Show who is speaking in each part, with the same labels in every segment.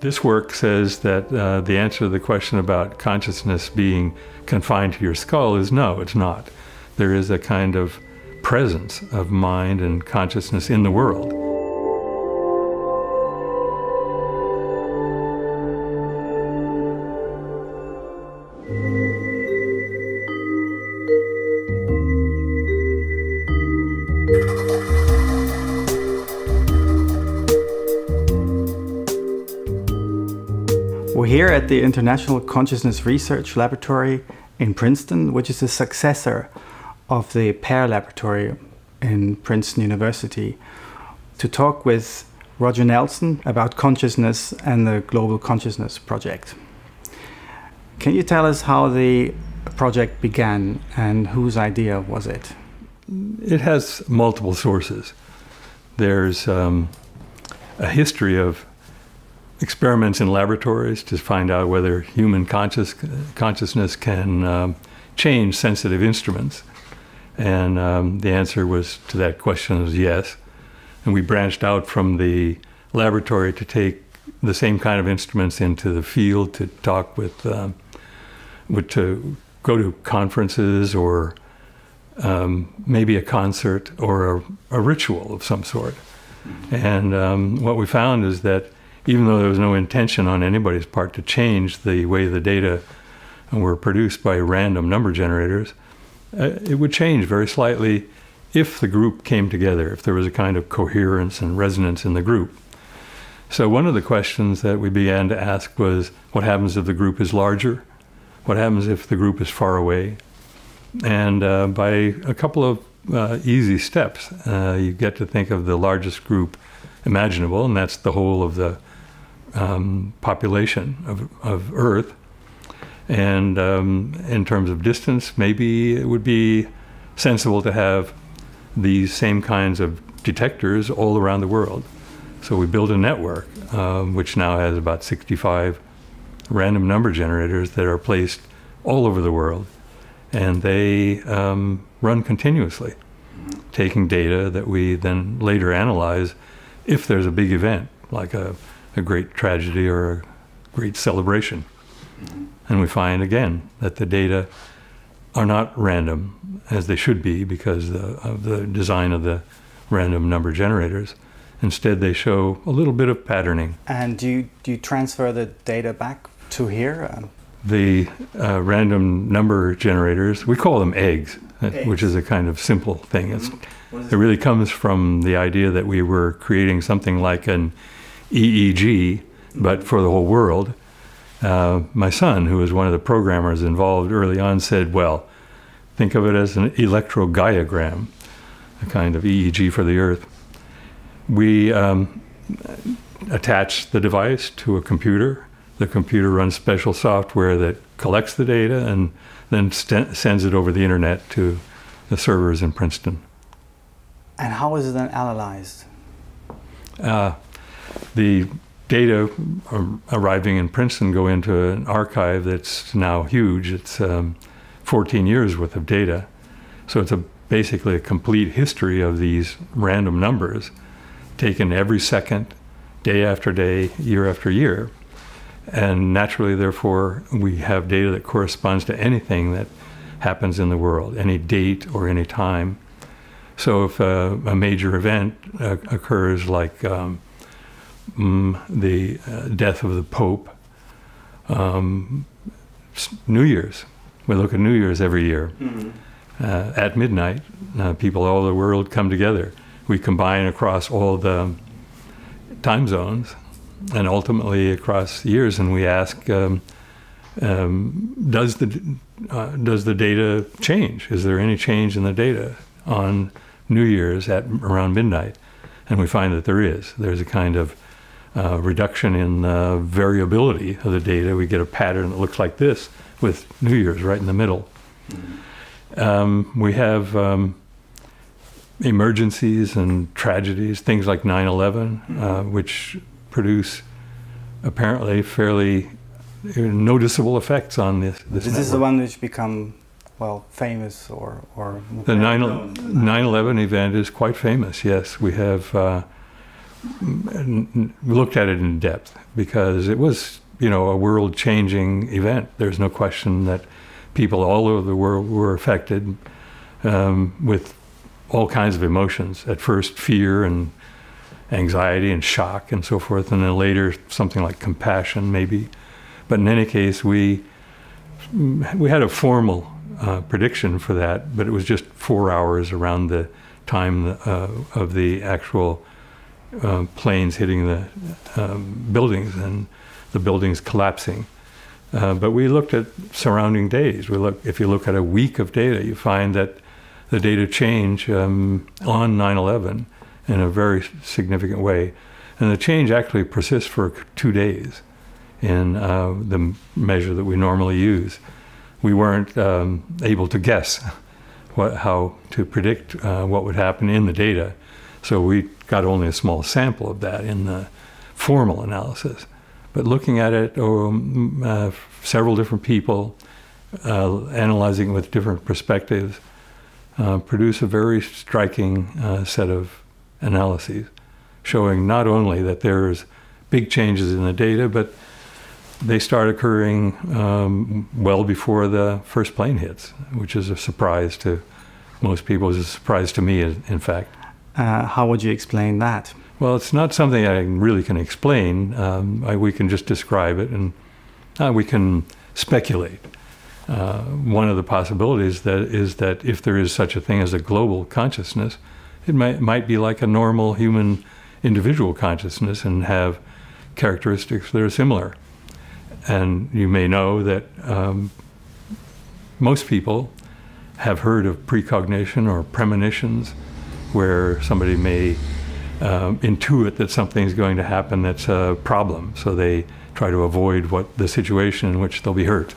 Speaker 1: This work says that the answer to the question about consciousness being confined to your skull is no, it's not. There is a kind of presence of mind and consciousness in the world.
Speaker 2: We're here at the International Consciousness Research Laboratory in Princeton, which is the successor of the Pear Laboratory in Princeton University, to talk with Roger Nelson about consciousness and the Global Consciousness Project. Can you tell us how the project began and whose idea was it?
Speaker 1: It has multiple sources. There's a history of experiments in laboratories to find out whether human consciousness can change sensitive instruments. And the answer to that question was yes. And we branched out from the laboratory to take the same kind of instruments into the field to talk to go to conferences or maybe a concert or a ritual of some sort. And what we found is that even though there was no intention on anybody's part to change the way the data were produced by random number generators, it would change very slightly if the group came together, if there was a kind of coherence and resonance in the group. So one of the questions that we began to ask was, what happens if the group is larger? What happens if the group is far away? And by a couple of easy steps, you get to think of the largest group imaginable, and that's the whole of the population of Earth. And in terms of distance, maybe it would be sensible to have these same kinds of detectors all around the world. So we built a network, which now has about 65 random number generators that are placed all over the world. And they run continuously, taking data that we then later analyze if there's a big event, like a great tragedy or a great celebration. And we find, again, that the data are not random, as they should be because of the design of the random number generators. Instead, they show a little bit of patterning.
Speaker 2: And do you transfer the data back to here?
Speaker 1: The random number generators, we call them eggs, which is a kind of simple thing. It really comes from the idea that we were creating something like an EEG, but for the whole world. My son, who was one of the programmers involved early on, said, well, think of it as an electrogaiagram, a kind of EEG for the Earth. We attach the device to a computer. The computer runs special software that collects the data and then sends it over the internet to the servers in Princeton.
Speaker 2: And how is it then analyzed?
Speaker 1: The data arriving in Princeton go into an archive that's now huge. It's 14 years worth of data. So it's basically a complete history of these random numbers taken every second, day after day, year after year. And naturally, therefore, we have data that corresponds to anything that happens in the world, any date or any time. So if a major event occurs, like the death of the Pope, New Year's, we look at New Year's every year. At midnight, people all over the world come together. We combine across all the time zones and ultimately across years, and we ask, does the data change? Is there any change in the data on New Year's at around midnight? And we find that there is. There's a kind of reduction in variability of the data. We get a pattern that looks like this with New Year's right in the middle. We have emergencies and tragedies, things like 9/11, which produce apparently fairly noticeable effects on this
Speaker 2: This is the one which become, well, famous or
Speaker 1: the 9/11 event is quite famous, yes. We have looked at it in depth because it was, a world-changing event. There's no question that people all over the world were affected with all kinds of emotions. At first, fear and anxiety and shock and so forth, and then later something like compassion, maybe. But in any case, we had a formal prediction for that, but it was just 4 hours around the time of the actual planes hitting the buildings and the buildings collapsing. But we looked at surrounding days. If you look at a week of data, you find that the data change on 9/11 in a very significant way. And the change actually persists for 2 days in the measure that we normally use. We weren't able to guess how to predict what would happen in the data. So we got only a small sample of that in the formal analysis. But looking at it, several different people, analyzing it with different perspectives, produce a very striking set of analyses, showing not only that there's big changes in the data, but they start occurring well before the first plane hits, which is a surprise to most people. It's a surprise to me, in fact.
Speaker 2: How would you explain that?
Speaker 1: Well, it's not something I really can explain. We can just describe it, and we can speculate. One of the possibilities is that if there is such a thing as a global consciousness, it might be like a normal human individual consciousness and have characteristics that are similar. And you may know that most people have heard of precognition or premonitions, where somebody may intuit that something's going to happen that's a problem, so they try to avoid the situation in which they'll be hurt.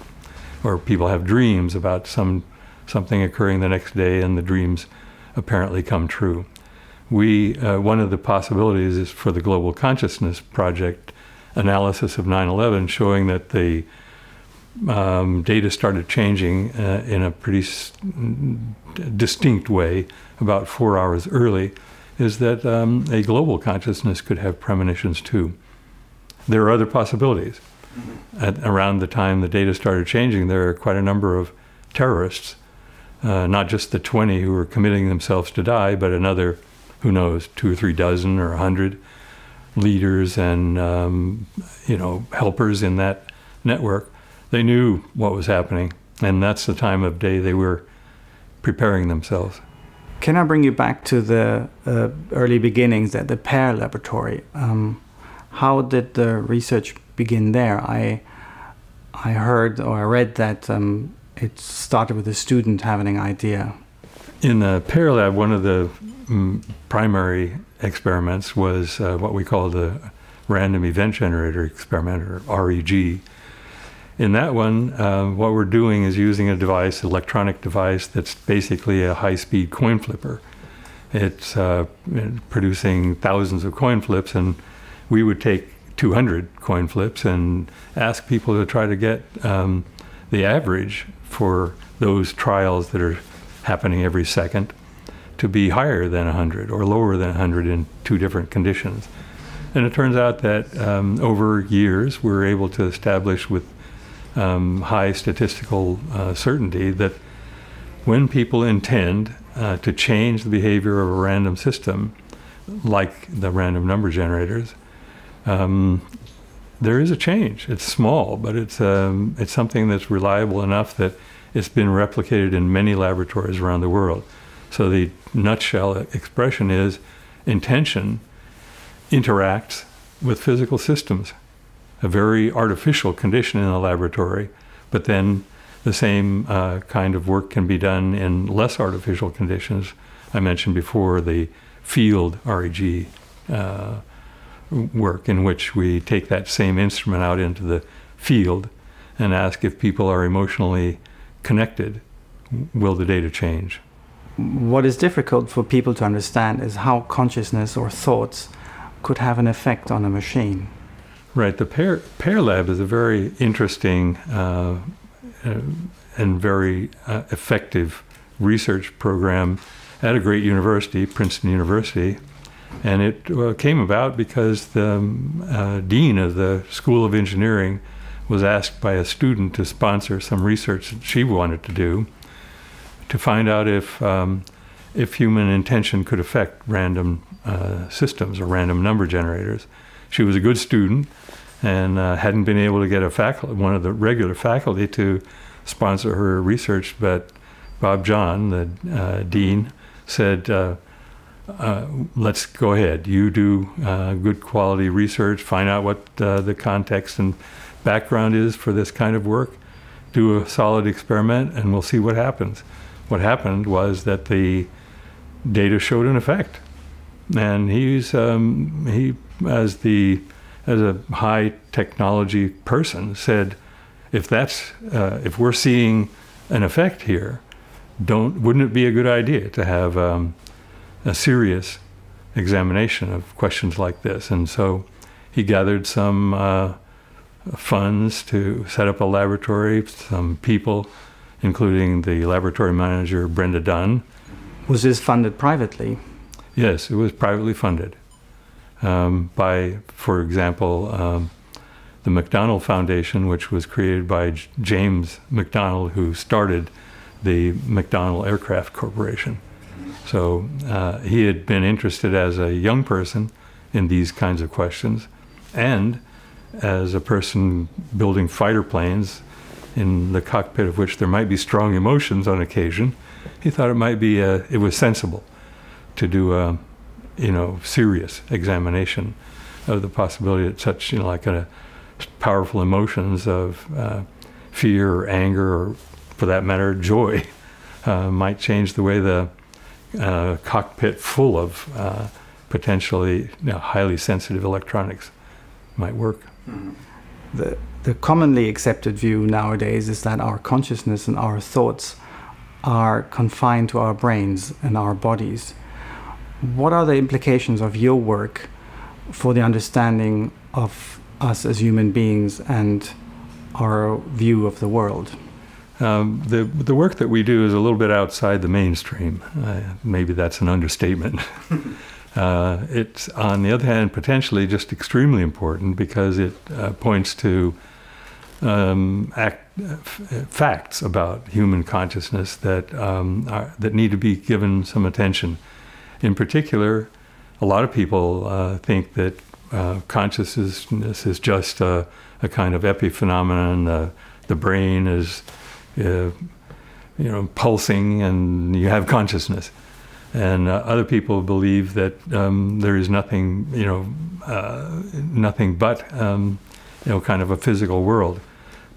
Speaker 1: Or people have dreams about something occurring the next day, and the dreams apparently come true. One of the possibilities is for the Global Consciousness Project analysis of 9/11, showing that the data started changing in a pretty distinct way about 4 hours early, is that a global consciousness could have premonitions too. There are other possibilities. Around the time the data started changing, there are quite a number of terrorists, not just the 20 who were committing themselves to die, but another, who knows, 2 or 3 dozen or 100 leaders and helpers in that network. They knew what was happening, and that's the time of day they were preparing themselves.
Speaker 2: Can I bring you back to the early beginnings at the Pear Laboratory? How did the research begin there? I heard or I read that it started with a student having an idea.
Speaker 1: In the Pear Lab, one of the primary experiments was what we call the Random Event Generator Experiment, or REG. In that one, what we're doing is using a device, an electronic device, that's basically a high-speed coin flipper. It's producing thousands of coin flips, and we would take 200 coin flips and ask people to try to get the average for those trials that are happening every second to be higher than 100 or lower than 100 in 2 different conditions. And it turns out that over years, we're able to establish with high statistical certainty that when people intend to change the behavior of a random system, like the random number generators, there is a change. It's small, but it's something that's reliable enough that it's been replicated in many laboratories around the world. So the nutshell expression is intention interacts with physical systems. A very artificial condition in a laboratory, but then the same kind of work can be done in less artificial conditions. I mentioned before the field REG work, in which we take that same instrument out into the field and ask if people are emotionally connected, will the data change?
Speaker 2: What is difficult for people to understand is how consciousness or thoughts could have an effect on a machine.
Speaker 1: Right. The Pear Lab is a very interesting and very effective research program at a great university, Princeton University. And it came about because the dean of the School of Engineering was asked by a student to sponsor some research that she wanted to do to find out if human intention could affect random systems or random number generators. She was a good student and hadn't been able to get one of the regular faculty to sponsor her research, but Bob John, the dean, said, let's go ahead. You do good quality research, find out what the context and background is for this kind of work, do a solid experiment, and we'll see what happens. What happened was that the data showed an effect. And he, as a high technology person, said, if we're seeing an effect here, wouldn't it be a good idea to have a serious examination of questions like this? And so he gathered some funds to set up a laboratory, some people, including the laboratory manager, Brenda Dunn.
Speaker 2: Was this funded privately?
Speaker 1: Yes, it was privately funded by, for example, the McDonnell Foundation, which was created by James McDonnell, who started the McDonnell Aircraft Corporation. So he had been interested as a young person in these kinds of questions, and as a person building fighter planes in the cockpit of which there might be strong emotions on occasion, he thought it was sensible to do a serious examination of the possibility that such like powerful emotions of fear or anger, or for that matter joy, might change the way the cockpit full of potentially highly sensitive electronics might work.
Speaker 2: The commonly accepted view nowadays is that our consciousness and our thoughts are confined to our brains and our bodies. What are the implications of your work for the understanding of us as human beings and our view of the world?
Speaker 1: The work that we do is a little bit outside the mainstream. Maybe that's an understatement. It's, on the other hand, potentially just extremely important because it points to facts about human consciousness that need to be given some attention. In particular, a lot of people think that consciousness is just a kind of epiphenomenon. The brain is pulsing and you have consciousness. And other people believe that there is nothing, nothing but, kind of a physical world.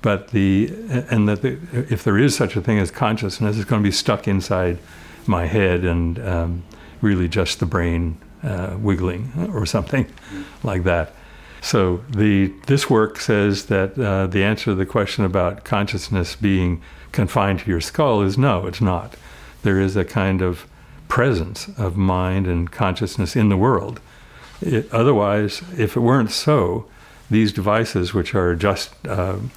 Speaker 1: But if there is such a thing as consciousness, it's going to be stuck inside my head and really just the brain wiggling or something like that. So this work says that the answer to the question about consciousness being confined to your skull is no, it's not. There is a kind of presence of mind and consciousness in the world. Otherwise, if it weren't so, these devices, which are just an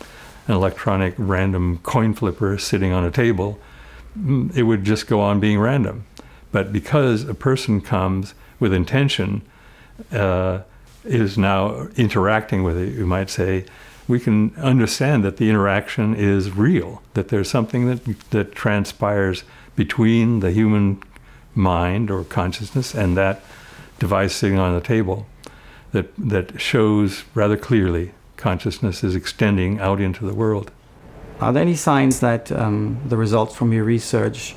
Speaker 1: electronic random coin flipper sitting on a table, it would just go on being random. But because a person comes with intention, is now interacting with it, you might say, we can understand that the interaction is real, that there's something that transpires between the human mind or consciousness and that device sitting on the table that shows rather clearly consciousness is extending out into the world.
Speaker 2: Are there any signs that the results from your research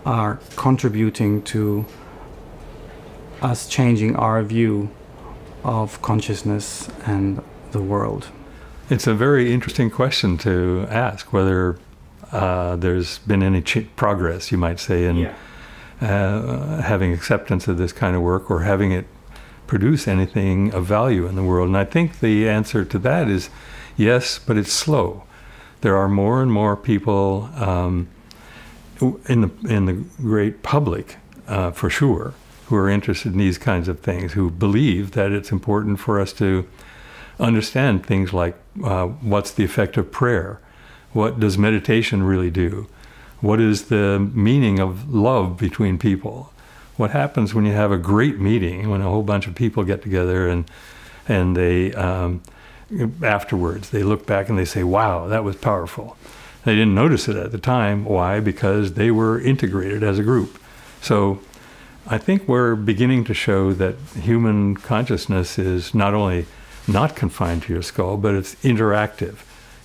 Speaker 2: are contributing to us changing our view of consciousness and the world?
Speaker 1: It's a very interesting question to ask, whether there's been any progress, you might say, in having acceptance of this kind of work or having it produce anything of value in the world. And I think the answer to that is yes, but it's slow. There are more and more people in the great public, for sure, who are interested in these kinds of things, who believe that it's important for us to understand things like what's the effect of prayer? What does meditation really do? What is the meaning of love between people? what happens when you have a great meeting, when a whole bunch of people get together and they, afterwards, they look back and they say, wow, that was powerful. They didn't notice it at the time. Why? Because they were integrated as a group. So I think we're beginning to show that human consciousness is not only not confined to your skull, but it's interactive.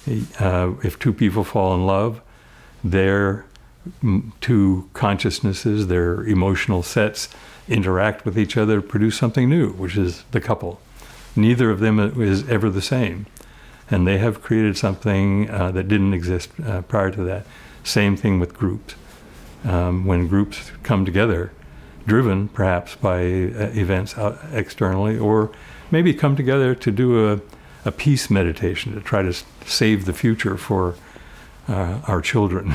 Speaker 1: If two people fall in love, their two consciousnesses, their emotional sets, interact with each other to produce something new, which is the couple. Neither of them is ever the same. And they have created something that didn't exist prior to that. Same thing with groups. When groups come together, driven perhaps by events out externally, or maybe come together to do a peace meditation to try to save the future for our children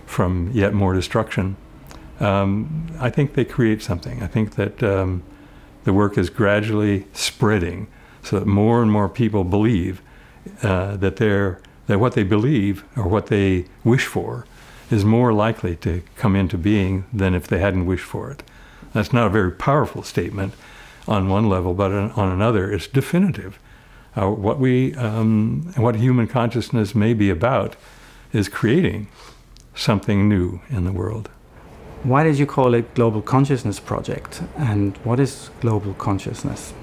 Speaker 1: from yet more destruction. I think they create something. I think that the work is gradually spreading so that more and more people believe that what they believe or what they wish for is more likely to come into being than if they hadn't wished for it. That's not a very powerful statement on one level, but on another, it's definitive. What human consciousness may be about is creating something new in the world.
Speaker 2: Why did you call it Global Consciousness Project? And what is global consciousness?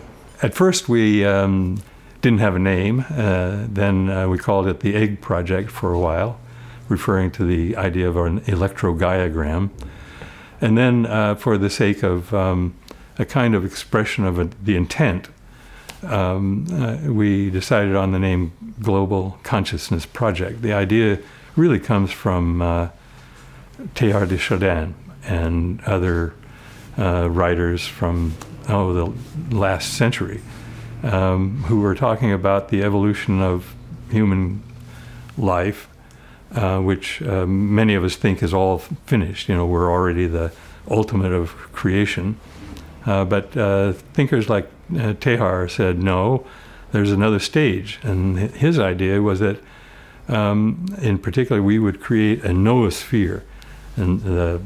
Speaker 1: At first, we didn't have a name. Then we called it the Egg Project for a while, referring to the idea of an electrodiagram. And then for the sake of a kind of expression of the intent, we decided on the name Global Consciousness Project. The idea really comes from Teilhard de Chardin and other writers from the last century who were talking about the evolution of human life, which many of us think is all finished. You know, we're already the ultimate of creation. But thinkers like Teilhard said, no, there's another stage. And his idea was that, in particular, we would create a noosphere. And the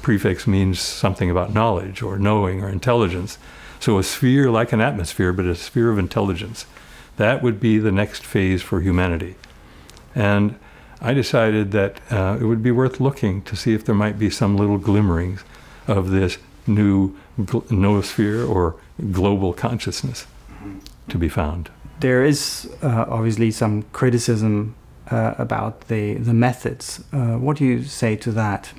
Speaker 1: prefix means something about knowledge or knowing or intelligence. So a sphere like an atmosphere, but a sphere of intelligence. That would be the next phase for humanity. And I decided that it would be worth looking to see if there might be some little glimmerings of this new noosphere or global consciousness to be found.
Speaker 2: There is obviously some criticism about the methods. What do you say to that?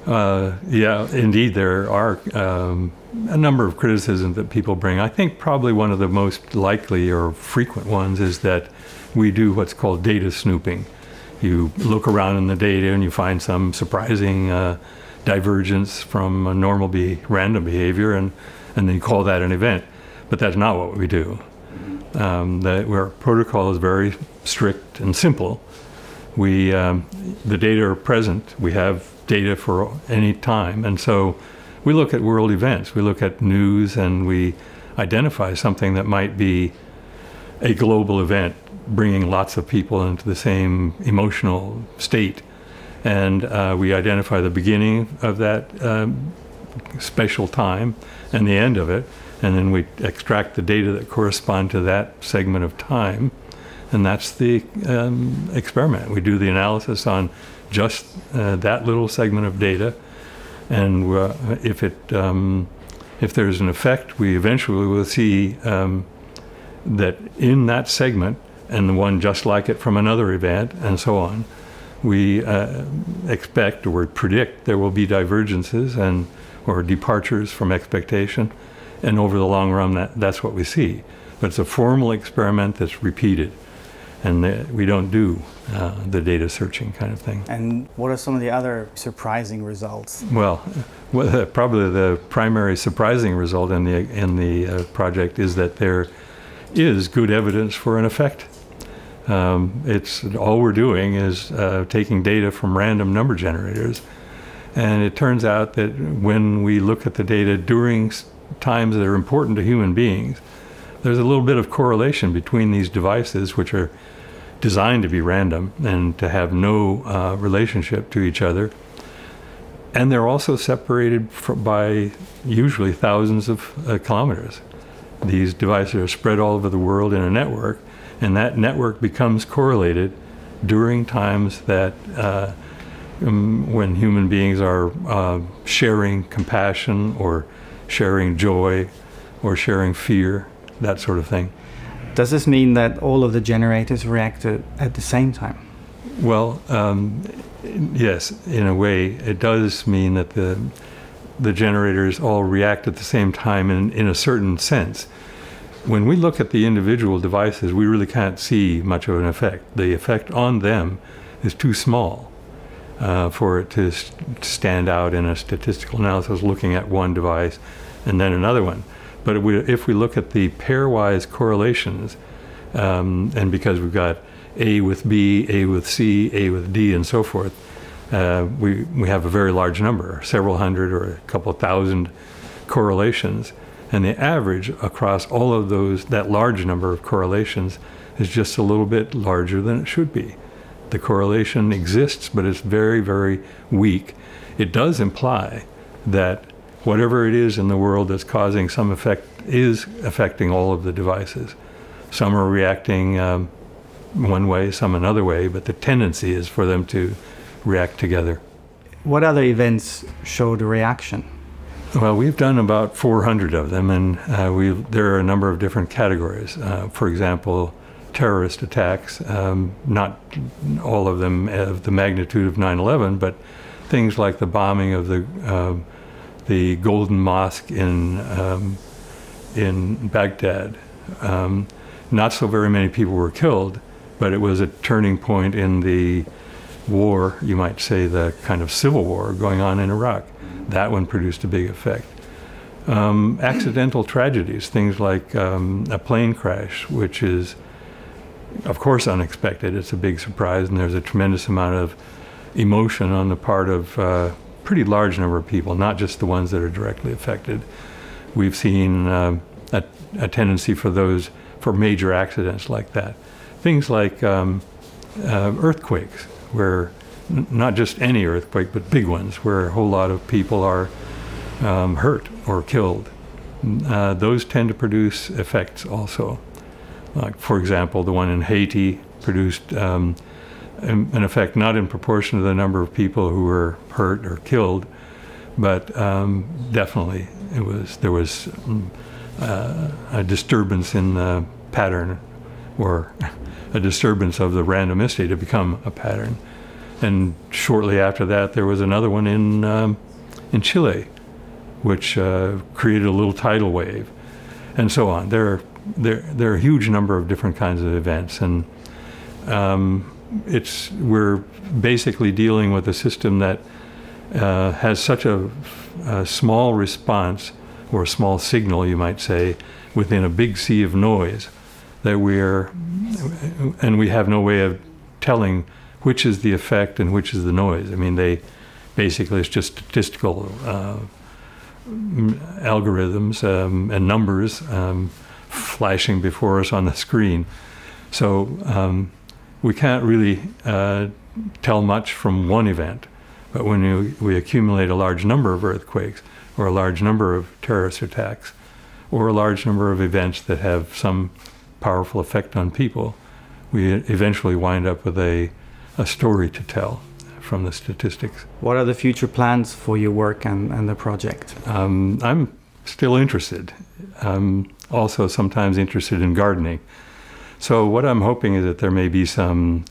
Speaker 1: Yeah, indeed, there are a number of criticisms that people bring. I think probably one of the most likely or frequent ones is that we do what's called data snooping. You look around in the data and you find some surprising divergence from a normal random behavior, and then you call that an event. But that's not what we do. Our protocol is very strict and simple. The data are present. We have data for any time, and so we look at world events. We look at news, and we identify something that might be a global event, bringing lots of people into the same emotional state. And we identify the beginning of that special time and the end of it, and then we extract the data that correspond to that segment of time, and that's the experiment. We do the analysis on just that little segment of data, and if there's an effect, we eventually will see that in that segment, and the one just like it from another event, and so on, we expect or predict there will be divergences or departures from expectation, and over the long run, that's what we see. But it's a formal experiment that's repeated, and we don't do the data searching kind of thing.
Speaker 2: And what are some of the other surprising results?
Speaker 1: Well, probably the primary surprising result in the project is that there is good evidence for an effect. All we're doing is taking data from random number generators, and it turns out that when we look at the data during times that are important to human beings, there's a little bit of correlation between these devices, which are designed to be random and to have no relationship to each other, And they're also separated by usually thousands of kilometers. These devices are spread all over the world in a network, and that network becomes correlated during times that when human beings are sharing compassion or sharing joy or sharing fear, that sort of thing.
Speaker 2: Does this mean that all of the generators reacted at the same time?
Speaker 1: Well, yes, in a way, it does mean that the generators all react at the same time in a certain sense. When we look at the individual devices, we really can't see much of an effect. The effect on them is too small for it to stand out in a statistical analysis looking at one device and then another one. But if we look at the pairwise correlations, and because we've got A with B, A with C, A with D, and so forth, we have a very large number, several hundred or a couple thousand correlations. And the average across all of that large number of correlations is just a little bit larger than it should be. The correlation exists, but it's very, very weak. It does imply that whatever it is in the world that's causing some effect is affecting all of the devices. Some are reacting one way, some another way, but the tendency is for them to react together.
Speaker 2: What other events show the reaction?
Speaker 1: Well, we've done about 400 of them, and there are a number of different categories. For example, terrorist attacks, not all of them of the magnitude of 9/11, but things like the bombing of the Golden Mosque in Baghdad. Not so very many people were killed, but it was a turning point in the war, you might say the kind of civil war going on in Iraq. That one produced a big effect. Accidental tragedies, things like a plane crash, which is, of course, unexpected. It's a big surprise, and there's a tremendous amount of emotion on the part of a pretty large number of people, not just the ones that are directly affected. We've seen a tendency for major accidents like that. Things like earthquakes, where not just any earthquake, but big ones, where a whole lot of people are hurt or killed. Those tend to produce effects also. Like, for example, the one in Haiti produced an effect not in proportion to the number of people who were hurt or killed, but definitely there was a disturbance in the pattern, or a disturbance of the randomicity to become a pattern. And shortly after that, there was another one in Chile, which created a little tidal wave, and so on. There are a huge number of different kinds of events, and we're basically dealing with a system that has such a small response, or a small signal, you might say, within a big sea of noise, that we have no way of telling which is the effect and which is the noise. I mean, it's just statistical algorithms and numbers flashing before us on the screen. So we can't really tell much from one event. But when we accumulate a large number of earthquakes, or a large number of terrorist attacks, or a large number of events that have some powerful effect on people, we eventually wind up with a story to tell from the statistics.
Speaker 2: What are the future plans for your work and the project?
Speaker 1: I'm still interested. I'm also sometimes interested in gardening. So what I'm hoping is that there may be some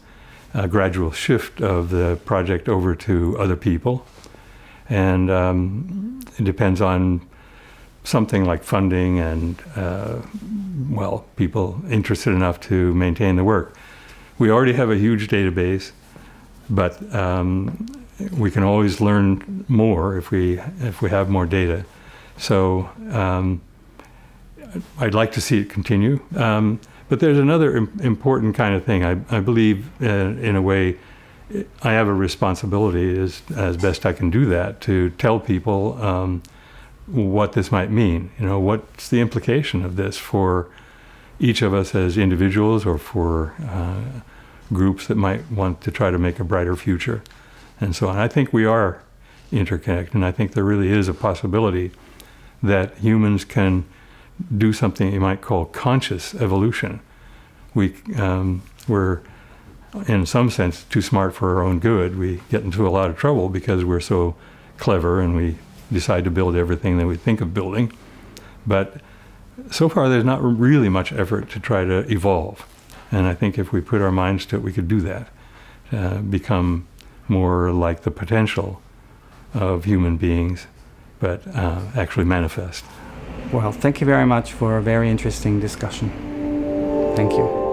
Speaker 1: gradual shift of the project over to other people. And it depends on something like funding and, people interested enough to maintain the work. We already have a huge database, but we can always learn more if we have more data. So I'd like to see it continue. But there's another important kind of thing. I believe, in a way, I have a responsibility, as best I can do that, to tell people what this might mean. You know, what's the implication of this for each of us as individuals, or for groups that might want to try to make a brighter future, and so on. I think we are interconnect. And I think there really is a possibility that humans can do something you might call conscious evolution. We're, in some sense, too smart for our own good. We get into a lot of trouble because we're so clever and we decide to build everything that we think of building. But so far, there's not really much effort to try to evolve. And I think if we put our minds to it, we could do that, become more like the potential of human beings, but actually manifest.
Speaker 2: Well, thank you very much for a very interesting discussion. Thank you.